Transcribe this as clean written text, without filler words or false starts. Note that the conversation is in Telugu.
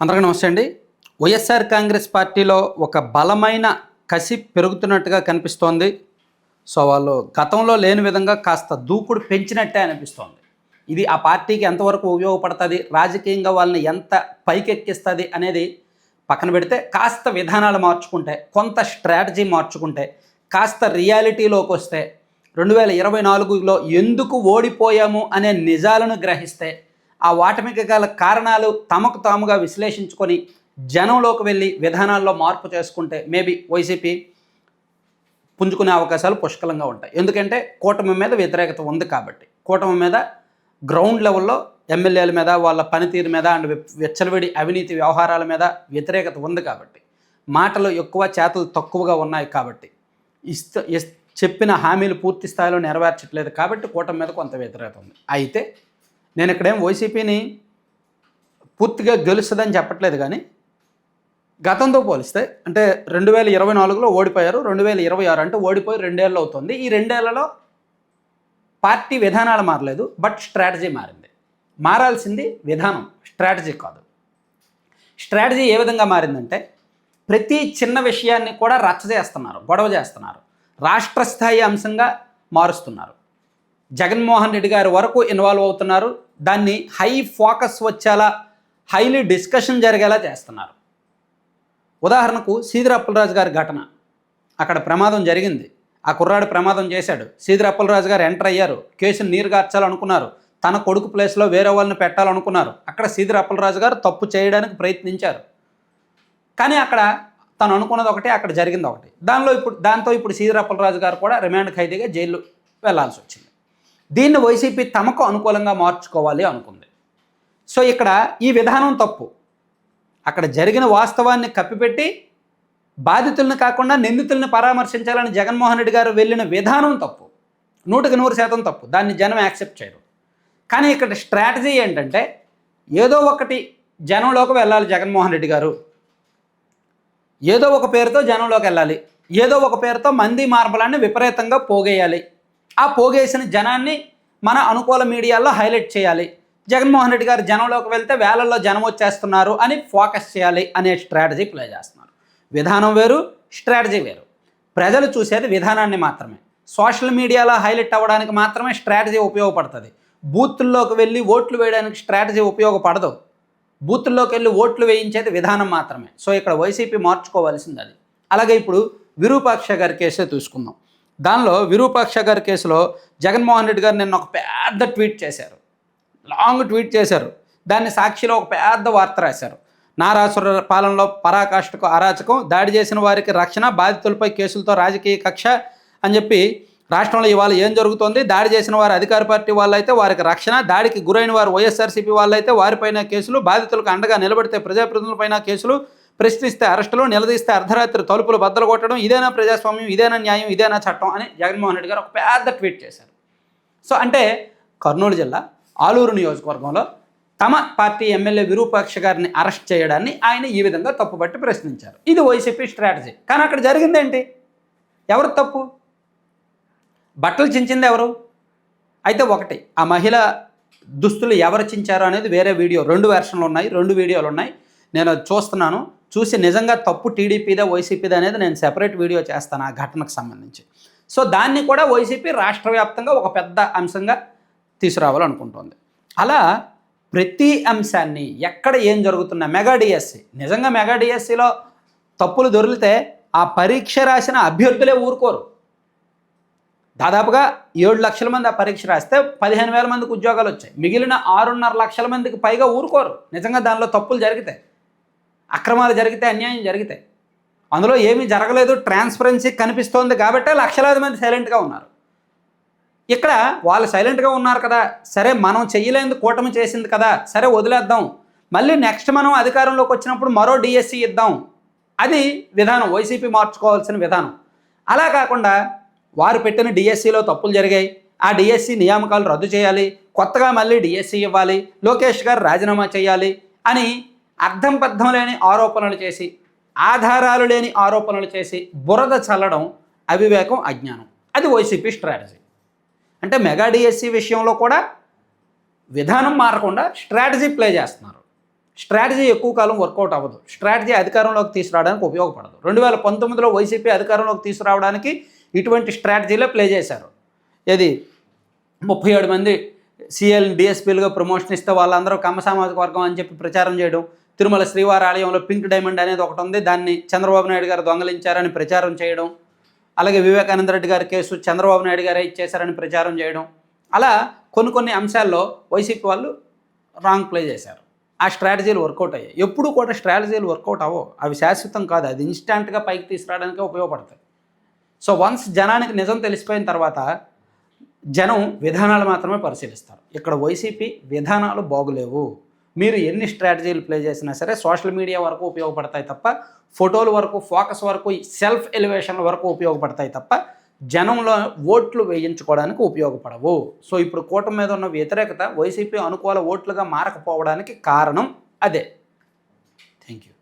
అందరికీ నమస్తే అండి. వైఎస్ఆర్ కాంగ్రెస్ పార్టీలో ఒక బలమైన కసి పెరుగుతున్నట్టుగా కనిపిస్తోంది. సో వాళ్ళు గతంలో లేని విధంగా కాస్త దూకుడు పెంచినట్టే అనిపిస్తోంది. ఇది ఆ పార్టీకి ఎంతవరకు ఉపయోగపడుతుంది, రాజకీయంగా వాళ్ళని ఎంత పైకెక్కిస్తుంది అనేది పక్కన పెడితే, కాస్త విధానాలు మార్చుకుంటే, కొంత స్ట్రాటజీ మార్చుకుంటే, కాస్త రియాలిటీలోకి వస్తే, 2024లో ఎందుకు ఓడిపోయాము అనే నిజాలను గ్రహిస్తే, ఆ ఓటమికి గల కారణాలు తమకు తాముగా విశ్లేషించుకొని జనంలోకి వెళ్ళి విధానాల్లో మార్పు చేసుకుంటే మేబీ వైసీపీ పుంజుకునే అవకాశాలు పుష్కలంగా ఉంటాయి. ఎందుకంటే కూటమి మీద వ్యతిరేకత ఉంది కాబట్టి, కూటమి మీద గ్రౌండ్ లెవెల్లో ఎమ్మెల్యేల మీద, వాళ్ళ పనితీరు మీద అండ్ విచ్చలవిడి అవినీతి వ్యవహారాల మీద వ్యతిరేకత ఉంది కాబట్టి, మాటలు ఎక్కువ చేతలు తక్కువగా ఉన్నాయి కాబట్టి, చెప్పిన హామీలు పూర్తి స్థాయిలో నెరవేర్చట్లేదు కాబట్టి కూటమి మీద కొంత వ్యతిరేకత ఉంది. అయితే నేను ఇక్కడేం వైసీపీని పూర్తిగా గెలుస్తుందని చెప్పట్లేదు, కానీ గతంతో పోలిస్తే అంటే 2024లో ఓడిపోయారు, 2026 అంటే ఓడిపోయి 2 ఏళ్ళు అవుతుంది. ఈ 2 ఏళ్లలో పార్టీ విధానాలు మారలేదు, బట్ స్ట్రాటజీ మారింది. మారాల్సింది విధానం, స్ట్రాటజీ కాదు. స్ట్రాటజీ ఏ విధంగా మారిందంటే, ప్రతి చిన్న విషయాన్ని కూడా రచ్చ చేస్తున్నారు, గొడవ చేస్తున్నారు, రాష్ట్ర స్థాయి అంశంగా మారుస్తున్నారు. జగన్మోహన్ రెడ్డి గారి వరకు ఇన్వాల్వ్ అవుతున్నారు, దాన్ని హై ఫోకస్ వచ్చేలా, హైలీ డిస్కషన్ జరిగేలా చేస్తున్నారు. ఉదాహరణకు సీదిరి అప్పలరాజు గారి ఘటన, అక్కడ ప్రమాదం జరిగింది, ఆ కుర్రాడు ప్రమాదం చేశాడు, సీదిరి అప్పలరాజు గారు ఎంటర్ అయ్యారు, కేసును నీరుగార్చాలనుకున్నారు, తన కొడుకు ప్లేస్లో వేరే వాళ్ళని పెట్టాలనుకున్నారు. అక్కడ సీదిరి అప్పలరాజు గారు తప్పు చేయడానికి ప్రయత్నించారు, కానీ అక్కడ తను అనుకున్నది ఒకటి, అక్కడ జరిగింది ఒకటి. దాంతో ఇప్పుడు సీదిరి అప్పలరాజు గారు కూడా రిమాండ్ ఖైదీగా జైలు వెళ్లాల్సి వచ్చింది. దీన్ని వైసీపీ తమకు అనుకూలంగా మార్చుకోవాలి అనుకుంది. సో ఇక్కడ ఈ విధానం తప్పు. అక్కడ జరిగిన వాస్తవాన్ని కప్పిపెట్టి బాధితులను కాకుండా నిందితులను పరామర్శించాలని జగన్మోహన్ రెడ్డి గారు వెళ్ళిన విధానం తప్పు, 100% తప్పు. దాన్ని జనం యాక్సెప్ట్ చేయరు. కానీ ఇక్కడ స్ట్రాటజీ ఏంటంటే, ఏదో ఒకటి జనంలోకి వెళ్ళాలి జగన్మోహన్ రెడ్డి గారు, ఏదో ఒక పేరుతో జనంలోకి వెళ్ళాలి, ఏదో ఒక పేరుతో మంది మార్బలాన్ని విపరీతంగా పోగేయాలి, ఆ పోగేసిన జనాన్ని మన అనుకూల మీడియాల్లో హైలైట్ చేయాలి, జగన్మోహన్ రెడ్డి గారు జనంలోకి వెళ్తే వేలల్లో జనం వచ్చేస్తున్నారు అని ఫోకస్ చేయాలి అనే స్ట్రాటజీ ప్లే చేస్తున్నారు. విధానం వేరు, స్ట్రాటజీ వేరు. ప్రజలు చూసేది విధానాన్ని మాత్రమే. సోషల్ మీడియాలో హైలైట్ అవ్వడానికి మాత్రమే స్ట్రాటజీ ఉపయోగపడుతుంది. బూతుల్లోకి వెళ్ళి ఓట్లు వేయడానికి స్ట్రాటజీ ఉపయోగపడదు. బూతుల్లోకి వెళ్ళి ఓట్లు వేయించేది విధానం మాత్రమే. సో ఇక్కడ వైసీపీ మార్చుకోవాల్సింది అది. అలాగే ఇప్పుడు విరూపాక్ష గారి కేసే తీసుకుందాం. దానిలో విరూపాక్ష గారి కేసులో జగన్మోహన్ రెడ్డి గారు నిన్న ఒక పెద్ద ట్వీట్ చేశారు, లాంగ్ ట్వీట్ చేశారు. దాన్ని సాక్షిలో ఒక పెద్ద వార్త రాశారు. నారాసుర పాలనలో పరాకాష్ఠకు అరాచకం, దాడి చేసిన వారికి రక్షణ, బాధితులపై కేసులతో రాజకీయ కక్ష అని చెప్పి రాష్ట్రంలో ఇవాళ ఏం జరుగుతోంది, దాడి చేసిన వారు అధికార పార్టీ వాళ్ళైతే వారికి రక్షణ, దాడికి గురైన వారు వైఎస్ఆర్సీపీ వాళ్ళైతే వారిపైన కేసులు, బాధితులకు అండగా నిలబడితే ప్రజాప్రతినిధులపైన కేసులు, ప్రశ్నిస్తే అరెస్టులు, నిలదీస్తే అర్ధరాత్రి తలుపులు బద్దలు కొట్టడం, ఇదేనా ప్రజాస్వామ్యం, ఇదేనా న్యాయం, ఇదేనా చట్టం అని జగన్మోహన్ రెడ్డి గారు ఒక పెద్ద ట్వీట్ చేశారు. సో అంటే కర్నూలు జిల్లా ఆలూరు నియోజకవర్గంలో తమ పార్టీ ఎమ్మెల్యే విరూపాక్ష గారిని అరెస్ట్ చేయడాన్ని ఆయన ఈ విధంగా తప్పుబట్టి ప్రశ్నించారు. ఇది వైసీపీ స్ట్రాటజీ. కానీ అక్కడ జరిగిందేంటి? ఎవరు తప్పు? బట్టలు చించింది ఎవరు? అయితే ఒకటి, ఆ మహిళ దుస్తులు ఎవరు చించారు అనేది వేరే వీడియో, 2 వెర్షన్లు ఉన్నాయి, 2 వీడియోలు ఉన్నాయి. నేను అది చూస్తున్నాను. చూసి నిజంగా తప్పు టీడీపీదా వైసీపీదా అనేది నేను సెపరేట్ వీడియో చేస్తాను ఆ ఘటనకు సంబంధించి. సో దాన్ని కూడా వైసీపీ రాష్ట్ర వ్యాప్తంగా ఒక పెద్ద అంశంగా తీసుకురావాలనుకుంటోంది. అలా ప్రతి అంశాన్ని, ఎక్కడ ఏం జరుగుతున్నా, మెగా డిఎస్సి, నిజంగా మెగా డిఎస్సిలో తప్పులు దొరికితే ఆ పరీక్ష రాసిన అభ్యర్థులే ఊరుకోరు. దాదాపుగా 7 లక్షల మంది ఆ పరీక్ష రాస్తే 15,000 మందికి ఉద్యోగాలు వచ్చాయి. మిగిలిన 6.5 లక్షల మందికి పైగా ఊరుకోరు. నిజంగా దానిలో తప్పులు జరిగితే, అక్రమాలు జరిగితే, అన్యాయం జరిగితే. అందులో ఏమీ జరగలేదు, ట్రాన్స్పరెన్సీ కనిపిస్తోంది కాబట్టే లక్షలాది మంది సైలెంట్గా ఉన్నారు. ఇక్కడ వాళ్ళు సైలెంట్గా ఉన్నారు కదా, సరే మనం చెయ్యలేనిది కూటమి చేసింది కదా, సరే వదిలేద్దాం, మళ్ళీ నెక్స్ట్ మనం అధికారంలోకి వచ్చినప్పుడు మరో డిఎస్సి ఇద్దాం, అది విధానం, వైసీపీ మార్చుకోవాల్సిన విధానం. అలా కాకుండా వారు పెట్టిన డిఎస్సిలో తప్పులు జరిగాయి, ఆ డిఎస్సి నియామకాలు రద్దు చేయాలి, కొత్తగా మళ్ళీ డిఎస్సి ఇవ్వాలి, లోకేష్ గారు రాజీనామా చేయాలి అని అర్థం పర్థం లేని ఆరోపణలు చేసి, ఆధారాలు లేని ఆరోపణలు చేసి బురద చల్లడం అవివేకం, అజ్ఞానం. అది వైసీపీ స్ట్రాటజీ. అంటే మెగా డిఎస్సి విషయంలో కూడా విధానం మారకుండా స్ట్రాటజీ ప్లే చేస్తున్నారు. స్ట్రాటజీ ఎక్కువ కాలం వర్కౌట్ అవ్వదు. స్ట్రాటజీ అధికారంలోకి తీసుకురావడానికి ఉపయోగపడదు. 2019లో వైసీపీ అధికారంలోకి తీసుకురావడానికి ఇటువంటి స్ట్రాటజీలే ప్లే చేశారు. ఏది 37 మంది సీఎల్ని డిఎస్పీలుగా ప్రమోషన్ ఇస్తే వాళ్ళందరూ కమ్మ సామాజిక వర్గం అని చెప్పి ప్రచారం చేయడం, తిరుమల శ్రీవారి ఆలయంలో పింక్ డైమండ్ అనేది ఒకటి ఉంది, దాన్ని చంద్రబాబు నాయుడు గారు దొంగలించారని ప్రచారం చేయడం, అలాగే వివేకానంద రెడ్డి గారి కేసు చంద్రబాబు నాయుడు గారే ఇచ్చేశారని ప్రచారం చేయడం, అలా కొన్ని అంశాల్లో వైసీపీ వాళ్ళు రాంగ్ ప్లే చేశారు. ఆ స్ట్రాటజీలు వర్కౌట్ అయ్యాయి. ఎప్పుడు కూడా స్ట్రాటజీలు వర్కౌట్ అవ్వవు, అవి శాశ్వతం కాదు, అది ఇన్స్టాంట్గా పైకి తీసుకురావడానికే ఉపయోగపడతాయి. సో వన్స్ జనానికి నిజం తెలిసిపోయిన తర్వాత జనం విధానాలు మాత్రమే పరిశీలిస్తారు. ఇక్కడ వైసీపీ విధానాలు బాగులేవు. మీరు ఎన్ని స్ట్రాటజీలు ప్లే చేసినా సరే సోషల్ మీడియా వరకు ఉపయోగపడతాయి తప్ప, ఫోటోల వరకు, ఫోకస్ వరకు, సెల్ఫ్ ఎలివేషన్ వరకు ఉపయోగపడతాయి తప్ప జనంలో ఓట్లు వేయించుకోవడానికి ఉపయోగపడవు. సో ఇప్పుడు కూటమి మీద ఉన్న వ్యతిరేకత వైసీపీ అనుకూల ఓట్లుగా మారకపోవడానికి కారణం అదే. Thank you.